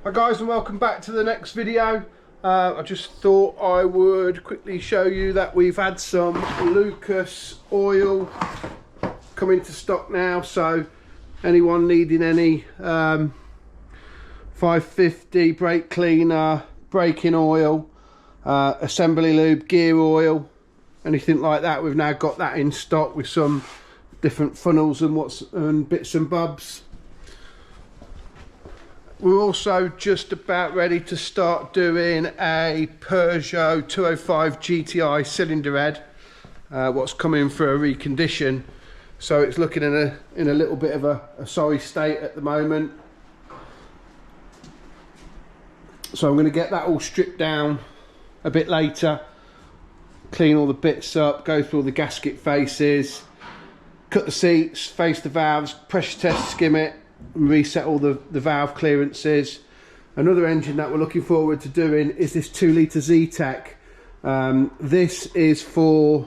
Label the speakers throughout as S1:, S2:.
S1: Hi guys, and welcome back to the next video. I just thought I would quickly show you that we've had some Lucas oil come into stock now, so anyone needing any 550 brake cleaner, braking oil, assembly lube, gear oil, anything like that, we've now got that in stock with some different funnels and bits and bobs. We're also just about ready to start doing a Peugeot 205 GTI cylinder head, what's coming for a recondition. So it's looking in a little bit of a sorry state at the moment. So I'm going to get that all stripped down a bit later, clean all the bits up, go through all the gasket faces, cut the seats, face the valves, pressure test, skim it, and reset all the valve clearances. Another engine that we're looking forward to doing is this 2 litre Z-Tech. This is for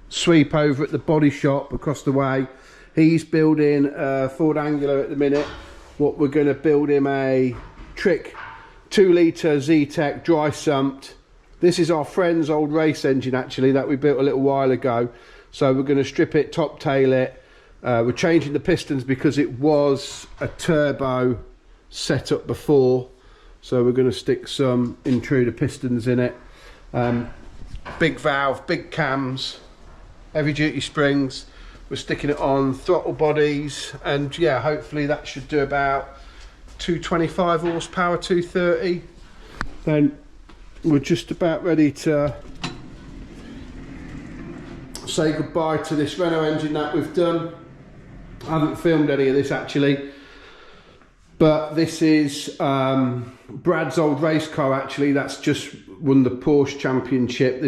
S1: Sweep over at the body shop across the way. He's building a Ford Angular at the minute. What we're going to build him a trick 2 litre Z-Tech dry sumped. This is our friend's old race engine actually that we built a little while ago. So we're going to strip it, top tail it. We're changing the pistons because it was a turbo setup before, so we're going to stick some intruder pistons in it. Big valve, big cams, heavy duty springs. We're sticking it on throttle bodies, and yeah, hopefully that should do about 225 horsepower, 230. Then we're just about ready to say goodbye to this Renault engine that we've done. I haven't filmed any of this actually, but this is Brad's old race car actually, that's just won the Porsche Championship.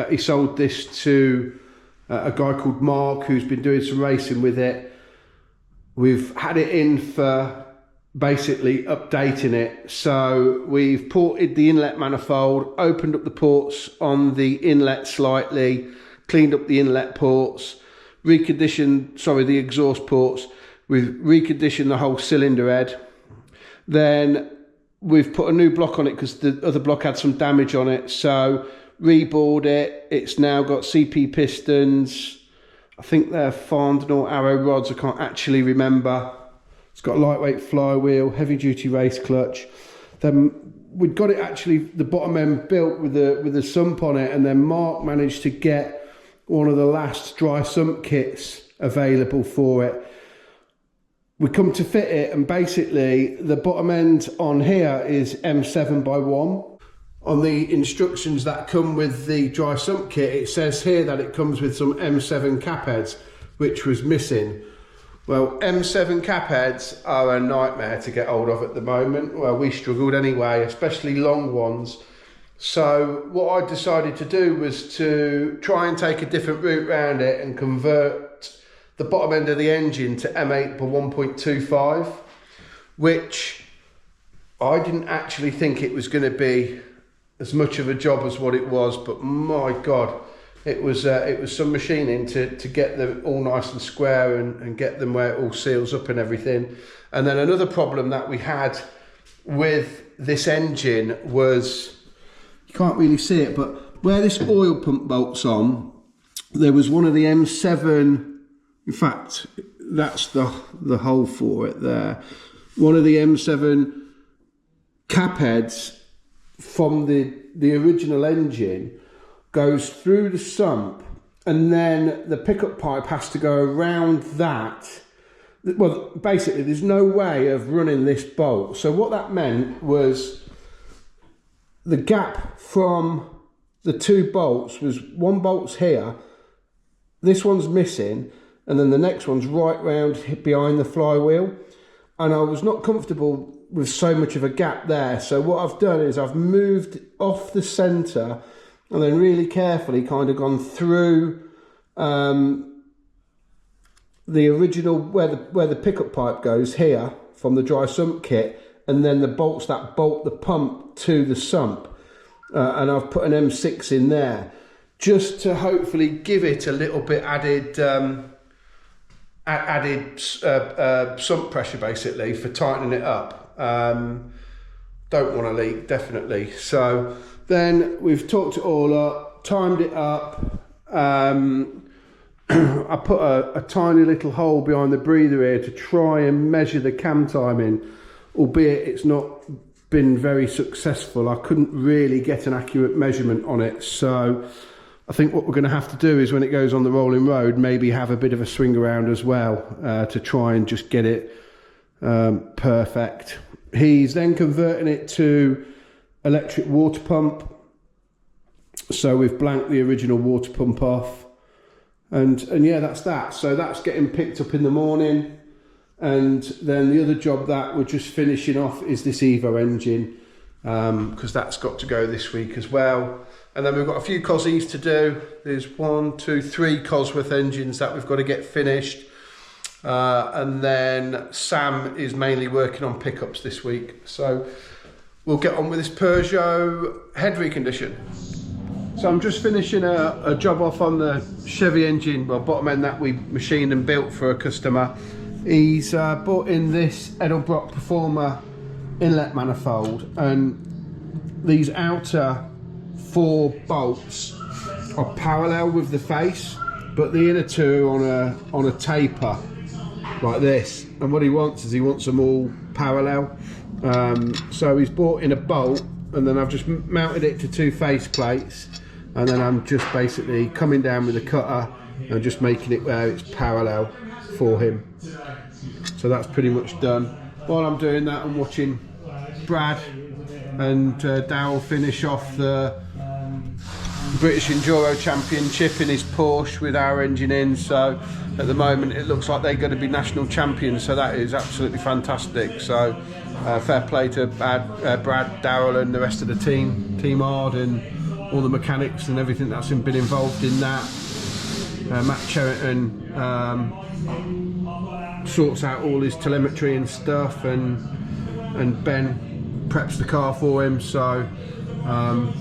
S1: He sold this to a guy called Mark who's been doing some racing with it. We've had it in for basically updating it, so we've ported the inlet manifold, opened up the ports on the inlet slightly, cleaned up the inlet ports, reconditioned, sorry, the exhaust ports. We've reconditioned the whole cylinder head. Then we've put a new block on it because the other block had some damage on it. So rebored it. It's now got CP pistons. I think they're Fandnor arrow rods. I can't actually remember. It's got a lightweight flywheel, heavy duty race clutch. Then we'd got it actually, the bottom end built with a sump on it, and then Mark managed to get one of the last dry sump kits available for it. We come to fit it, and basically the bottom end on here is M7x1. On the instructions that come with the dry sump kit, it says here that it comes with some M7 cap heads, which was missing. Well, M7 cap heads are a nightmare to get hold of at the moment. Well, we struggled anyway, especially long ones. So what I decided to do was to try and take a different route around it and convert the bottom end of the engine to M8 by 1.25, which I didn't actually think it was going to be as much of a job as what it was, but my God, it was some machining to get them all nice and square and get them where it all seals up and everything. And then another problem that we had with this engine was, you can't really see it, but where this oil pump bolts on, there was one of the M7, in fact, that's the hole for it there. One of the M7 cap heads from the original engine goes through the sump, and then the pickup pipe has to go around that. Well, basically, there's no way of running this bolt. So what that meant was the gap from the two bolts was, one bolt's here, this one's missing, and then the next one's right round behind the flywheel. And I was not comfortable with so much of a gap there. So what I've done is I've moved off the centre and then really carefully kind of gone through the original, where the pickup pipe goes here from the dry sump kit, and then the bolts that bolt the pump to the sump. And I've put an M6 in there just to hopefully give it a little bit added sump pressure basically for tightening it up. don't want to leak, definitely. So then we've torqued it all up, timed it up. I put a tiny little hole behind the breather here to try and measure the cam timing, albeit it's not been very successful. I couldn't really get an accurate measurement on it, so I think what we're going to have to do is when it goes on the rolling road, maybe have a bit of a swing around as well to try and just get it perfect. He's then converting it to electric water pump, so we've blanked the original water pump off. And yeah, that's that. So that's getting picked up in the morning. And then the other job that we're just finishing off is this Evo engine, because that's got to go this week as well. And then we've got a few Cosies to do. There's 1, 2, 3 Cosworth engines that we've got to get finished. And then Sam is mainly working on pickups this week. So we'll get on with this Peugeot head recondition. So I'm just finishing a job off on the Chevy engine, well, bottom end that we machined and built for a customer. He's brought in this Edelbrock Performer inlet manifold, and these outer 4 bolts are parallel with the face, but the inner 2 are on a taper like this. And what he wants is he wants them all parallel. So he's brought in a bolt, and then I've just mounted it to 2 face plates. And then I'm just basically coming down with a cutter and just making it where it's parallel for him. So that's pretty much done. While I'm doing that, I'm watching Brad and Daryl finish off the British Enduro Championship in his Porsche with our engine in. So at the moment it looks like they're going to be national champions, so that is absolutely fantastic. So fair play to Brad, Daryl and the rest of the team Hard, and all the mechanics and everything that's been involved in that. Matt Cherriton sorts out all his telemetry and stuff, and Ben preps the car for him. So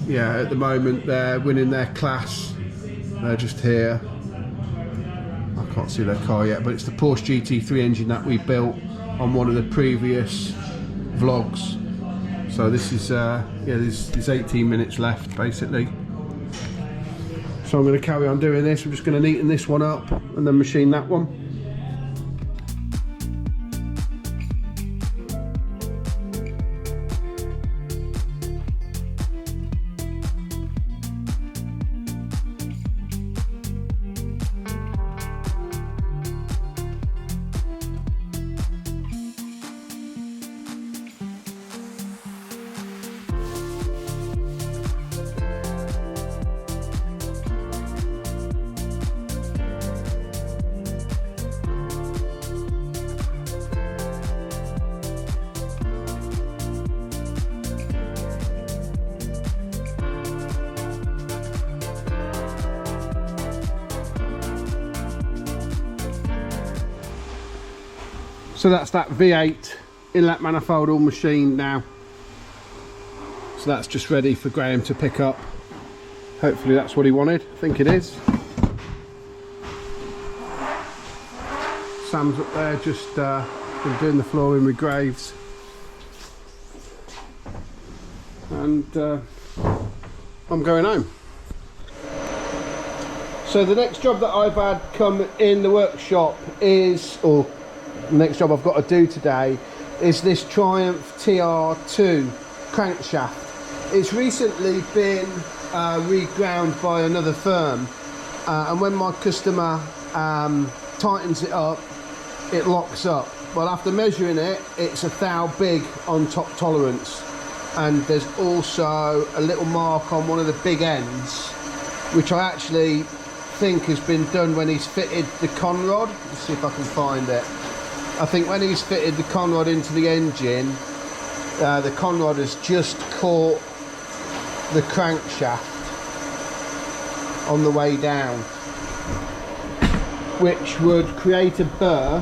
S1: yeah, at the moment they're winning their class. They're just here. I can't see their car yet, but it's the Porsche GT3 engine that we built on one of the previous vlogs. So this is, yeah, there's 18 minutes left basically. So I'm going to carry on doing this. I'm just going to neaten this one up and then machine that one. So that's that V8 inlet manifold all machined now. So that's just ready for Graham to pick up. Hopefully that's what he wanted. I think it is. Sam's up there just been doing the flooring with Graves. And I'm going home. So the next job that I've had come in the workshop is, or the next job I've got to do today, is this Triumph TR4 Crankshaft. It's recently been reground by another firm, and when my customer tightens it up, it locks up. Well, after measuring it, it's a thou big on top tolerance, and there's also a little mark on one of the big ends, which I actually think has been done when he's fitted the conrod. Let's see if I can find it. I think when he's fitted the conrod into the engine, the conrod has just caught the crankshaft on the way down, which would create a burr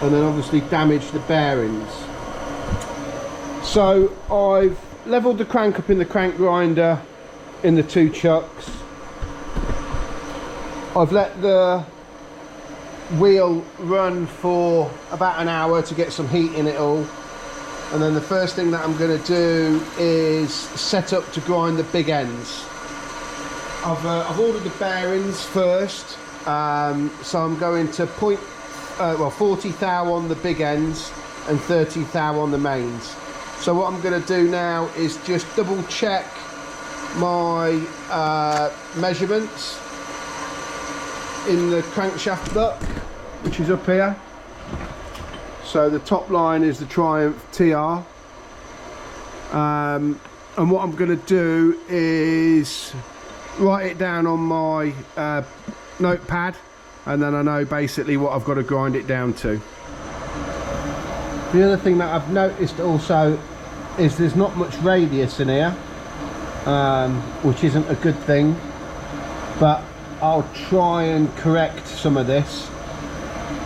S1: and then obviously damage the bearings. So I've levelled the crank up in the crank grinder in the 2 chucks. I've let the wheel run for about an hour to get some heat in it all, And then the first thing that I'm going to do is set up to grind the big ends. I've ordered the bearings first, so I'm going to 40 thou on the big ends and 30 thou on the mains. So what I'm going to do now is just double check my measurements in the crankshaft buck, which is up here. So the top line is the Triumph TR, and what I'm going to do is write it down on my notepad, and then I know basically what I've got to grind it down to. The other thing that I've noticed also is there's not much radius in here, which isn't a good thing, but I'll try and correct some of this,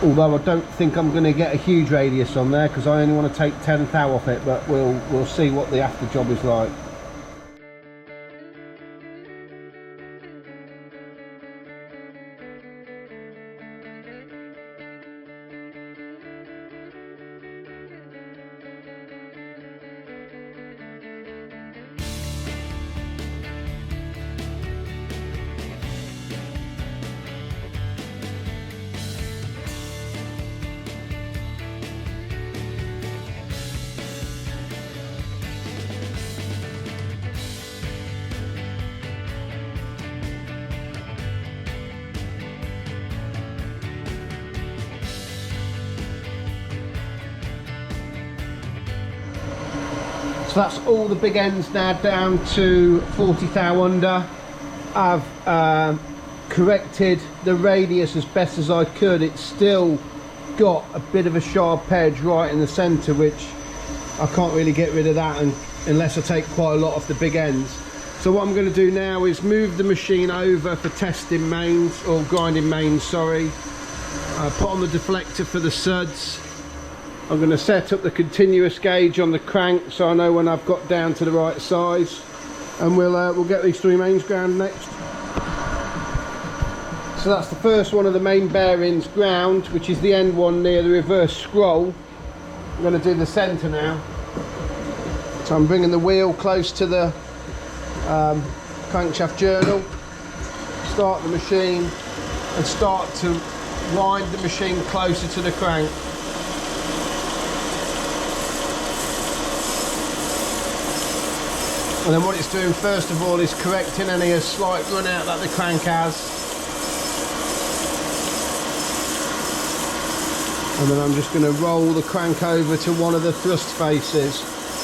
S1: although I don't think I'm going to get a huge radius on there because I only want to take 10 thou off it, but we'll see what the after job is like. So that's all the big ends now down to 40 thou under. I've corrected the radius as best as I could. It's still got a bit of a sharp edge right in the centre, which I can't really get rid of that unless I take quite a lot off the big ends. So what I'm going to do now is move the machine over for testing mains, or grinding mains, sorry. Put on the deflector for the suds. I'm going to set up the continuous gauge on the crank so I know when I've got down to the right size, and we'll get these three mains ground next. So that's the first one of the main bearings ground, which is the end one near the reverse scroll. I'm going to do the centre now. So I'm bringing the wheel close to the crankshaft journal, start the machine and start to wind the machine closer to the crank. And then what it's doing first of all is correcting any slight run out that the crank has. And then I'm just going to roll the crank over to one of the thrust faces.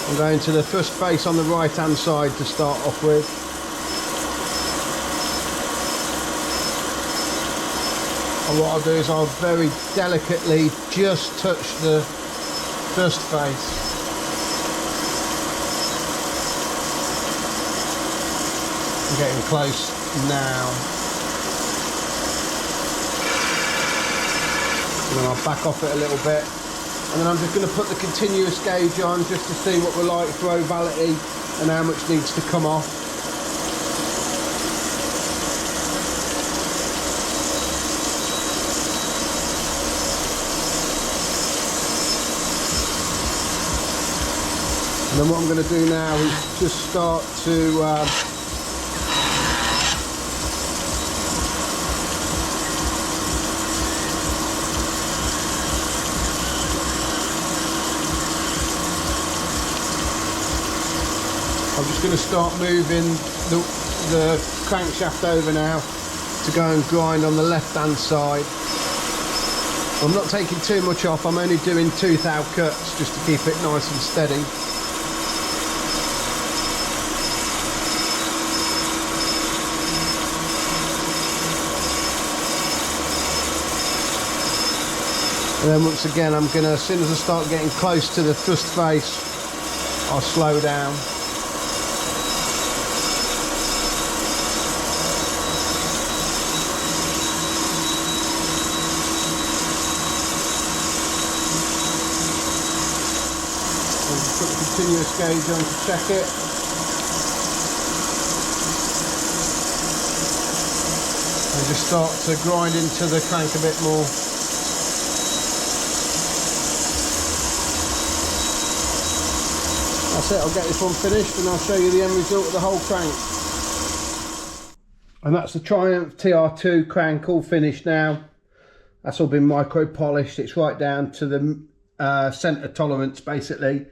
S1: I'm going to the thrust face on the right hand side to start off with. And what I'll do is I'll very delicately just touch the thrust face. I'm getting close now. And then I'll back off it a little bit. And then I'm just going to put the continuous gauge on just to see what we're like for ovality and how much needs to come off. And then what I'm going to do now is just start to I'm just going to start moving the crankshaft over now to go and grind on the left hand side. I'm not taking too much off, I'm only doing 2 thou cuts just to keep it nice and steady. And then once again I'm going to, as soon as I start getting close to the thrust face, I'll slow down. Put the continuous gauge on to check it. And just start to grind into the crank a bit more. That's it, I'll get this one finished and I'll show you the end result of the whole crank. And that's the Triumph TR2 crank all finished now. That's all been micro polished. It's right down to the centre tolerance basically.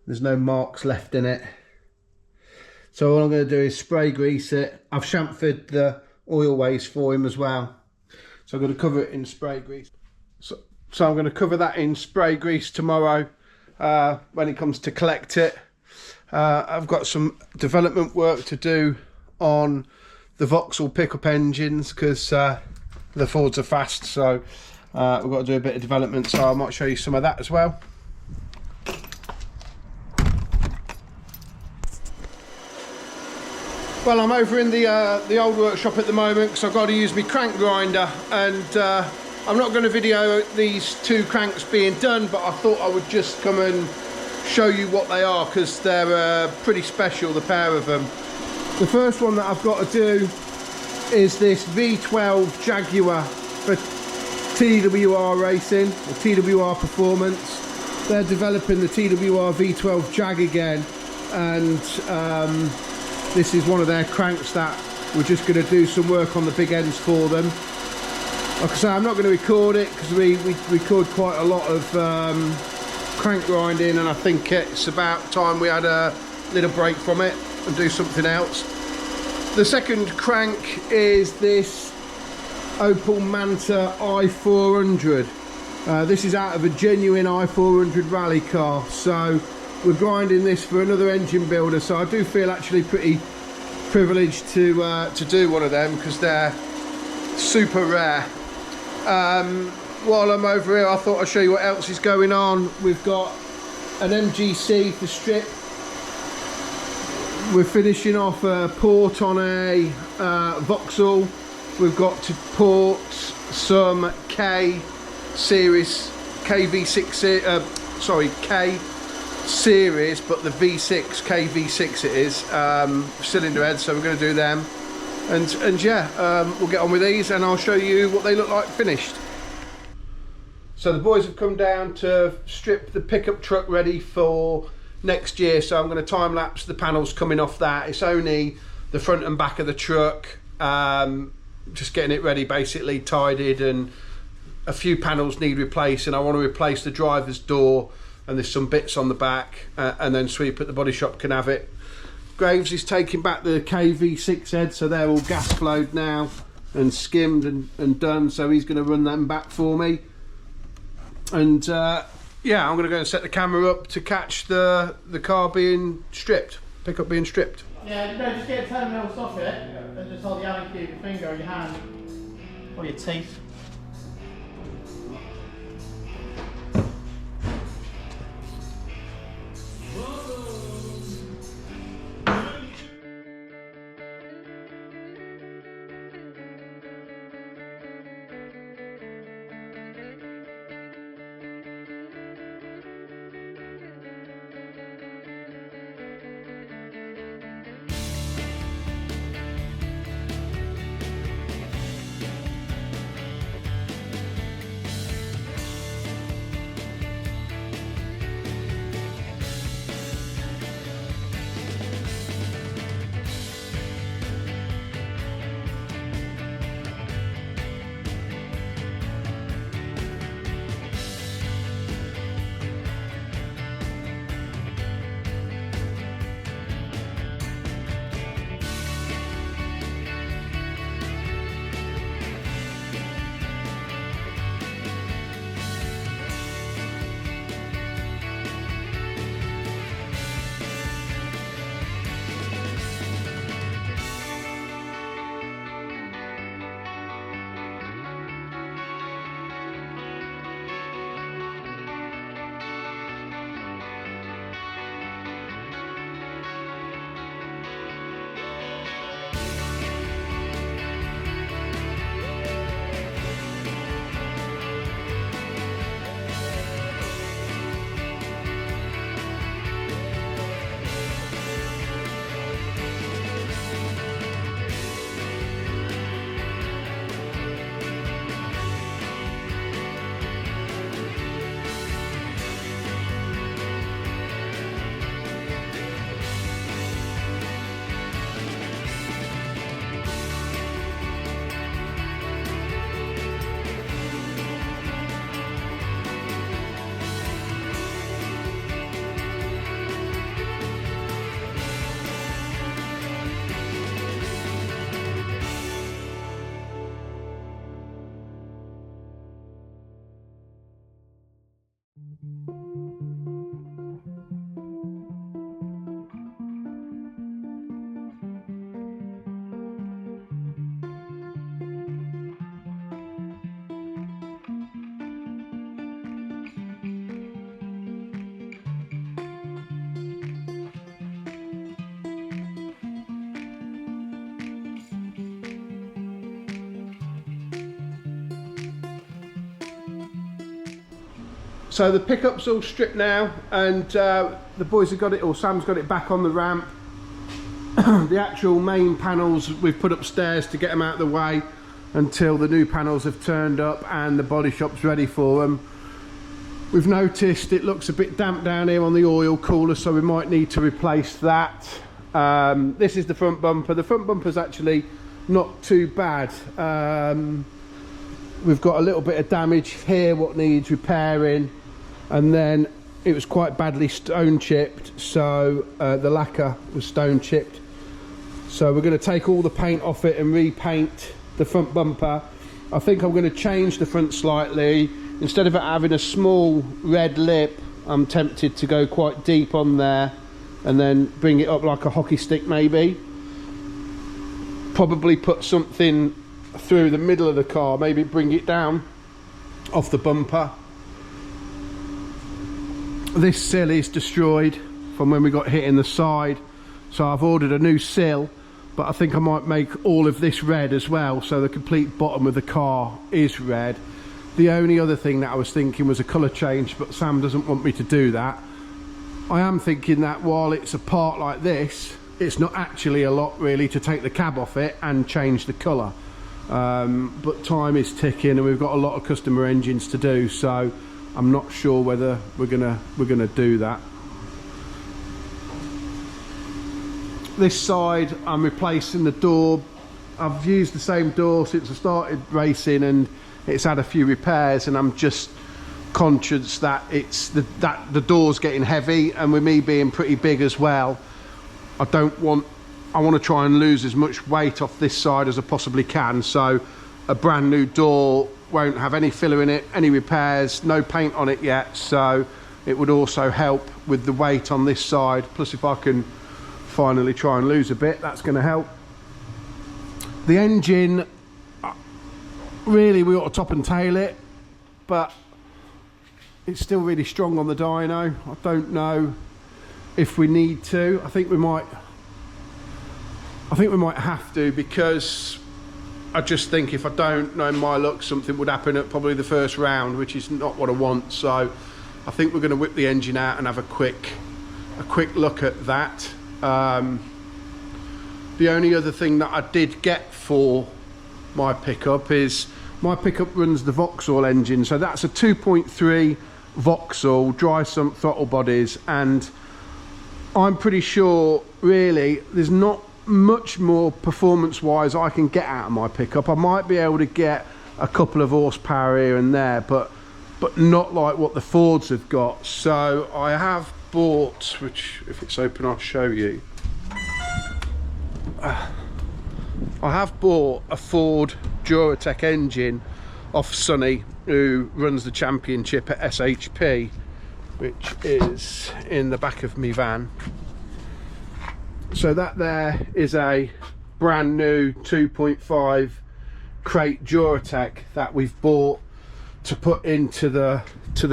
S1: There's no marks left in it. So all I'm going to do is spray grease it. I've chamfered the oil waste for him as well. So I'm going to cover it in spray grease. So I'm going to cover that in spray grease tomorrow when it comes to collect it. I've got some development work to do on the Vauxhall pickup engines because the Fords are fast, so we've got to do a bit of development, so I might show you some of that as well. Well, I'm over in the old workshop at the moment because I've got to use my crank grinder, and I'm not going to video these two cranks being done, but I thought I would just come and show you what they are because they're pretty special, the pair of them. The first one that I've got to do is this V12 Jaguar for TWR Racing, or TWR Performance. They're developing the TWR V12 Jag again, and this is one of their cranks that we're just going to do some work on the big ends for them. Like I say, I'm not going to record it because we record quite a lot of crank grinding, and I think it's about time we had a little break from it and do something else. The second crank is this Opel Manta i400. This is out of a genuine i400 rally car, so we're grinding this for another engine builder, so I do feel actually pretty privileged to do one of them because they're super rare. While I'm over here, I thought I'd show you what else is going on. We've got an MGC for strip. We're finishing off a port on a Vauxhall. We've got to port some K series, K series, but the V6, KV6 it is, cylinder head, so we're going to do them. And yeah, we'll get on with these and I'll show you what they look like finished. So the boys have come down to strip the pickup truck ready for next year, so I'm going to time lapse the panels coming off that. It's only the front and back of the truck, just getting it ready, basically tidied, and a few panels need replacing. I want to replace the driver's door and there's some bits on the back, and then Sweep at the body shop can have it. Graves is taking back the KV6 head, so they're all gas flowed now and skimmed and done, so he's going to run them back for me. And yeah, I'm going to go and set the camera up to catch the car being stripped, pickup being stripped.
S2: Yeah, no, just get 10 mils off it and just hold the Allen key with your finger or your hand or your teeth.
S1: So the pickup's all stripped now, and the boys have got it, or Sam's got it back on the ramp. The actual main panels we've put upstairs to get them out of the way until the new panels have turned up and the body shop's ready for them. We've noticed it looks a bit damp down here on the oil cooler, so we might need to replace that. This is the front bumper. The front bumper's actually not too bad. We've got a little bit of damage here what needs repairing, and then it was quite badly stone chipped, so the lacquer was stone chipped. So we're going to take all the paint off it and repaint the front bumper. I think I'm going to change the front slightly. Instead of it having a small red lip, I'm tempted to go quite deep on there and then bring it up like a hockey stick maybe. Probably put something through the middle of the car, maybe bring it down off the bumper. This sill is destroyed from when we got hit in the side, so I've ordered a new sill, but I think I might make all of this red as well, so the complete bottom of the car is red. The only other thing that I was thinking was a colour change, but Sam doesn't want me to do that. I am thinking that while it's a part like this, it's not actually a lot really to take the cab off it and change the colour. But time is ticking and we've got a lot of customer engines to do, so I'm not sure whether we're gonna do that. This side I'm replacing the door. I've used the same door since I started racing and it's had a few repairs, and I'm just conscious that the door's getting heavy, and with me being pretty big as well, I want to try and lose as much weight off this side as I possibly can. So a brand new door won't have any filler in it, any repairs, no paint on it yet, so it would also help with the weight on this side. Plus if I can finally try and lose a bit, that's going to help. The engine, really we ought to top and tail it, but it's still really strong on the dyno. I don't know if we need to. I think we might have to, because I just think if I don't, knowing my luck, something would happen at probably the first round, which is not what I want. So I think we're going to whip the engine out and have a quick look at that. The only other thing that I did get for my pickup is my pickup runs the Vauxhall engine, so that's a 2.3 Vauxhall dry sump throttle bodies, and I'm pretty sure really there's not much more performance wise I can get out of my pickup. I might be able to get a couple of horsepower here and there, but not like what the Fords have got. So I have bought, which if it's open I'll show you, I have bought a Ford Duratec engine off Sonny, who runs the championship at SHP, which is in the back of my van. So that there is a brand new 2.5 crate Duratec that we've bought to put into the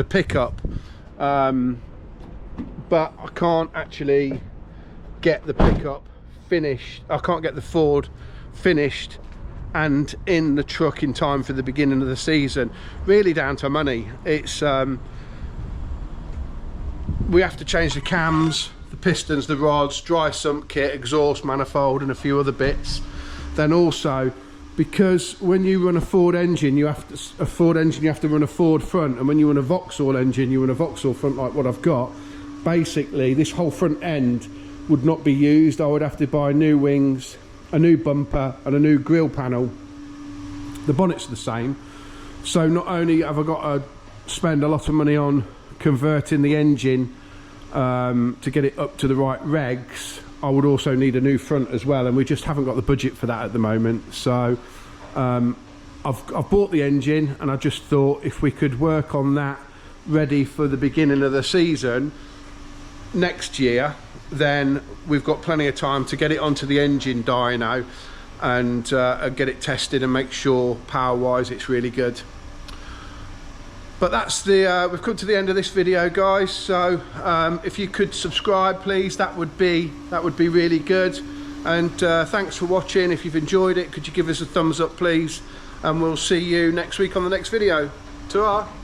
S1: pickup, but I can't actually get the pickup finished. I can't get the Ford finished and in the truck in time for the beginning of the season. Really down to money. It's we have to change the cams, the pistons, the rods, dry sump kit, exhaust manifold and a few other bits. Then also, because when you run a Ford engine you have to run a Ford front, and when you run a Vauxhall engine you run a Vauxhall front like what I've got. Basically this whole front end would not be used. I would have to buy new wings, a new bumper and a new grille panel. The bonnet's the same, so not only have I got to spend a lot of money on converting the engine to get it up to the right regs, I would also need a new front as well, and we just haven't got the budget for that at the moment. So I've bought the engine, and I just thought if we could work on that ready for the beginning of the season next year, then we've got plenty of time to get it onto the engine dyno and get it tested and make sure power wise it's really good. But that's the we've come to the end of this video, guys. So if you could subscribe please, that would be really good. And thanks for watching. If you've enjoyed it, could you give us a thumbs up please, and we'll see you next week on the next video. Ta-ra.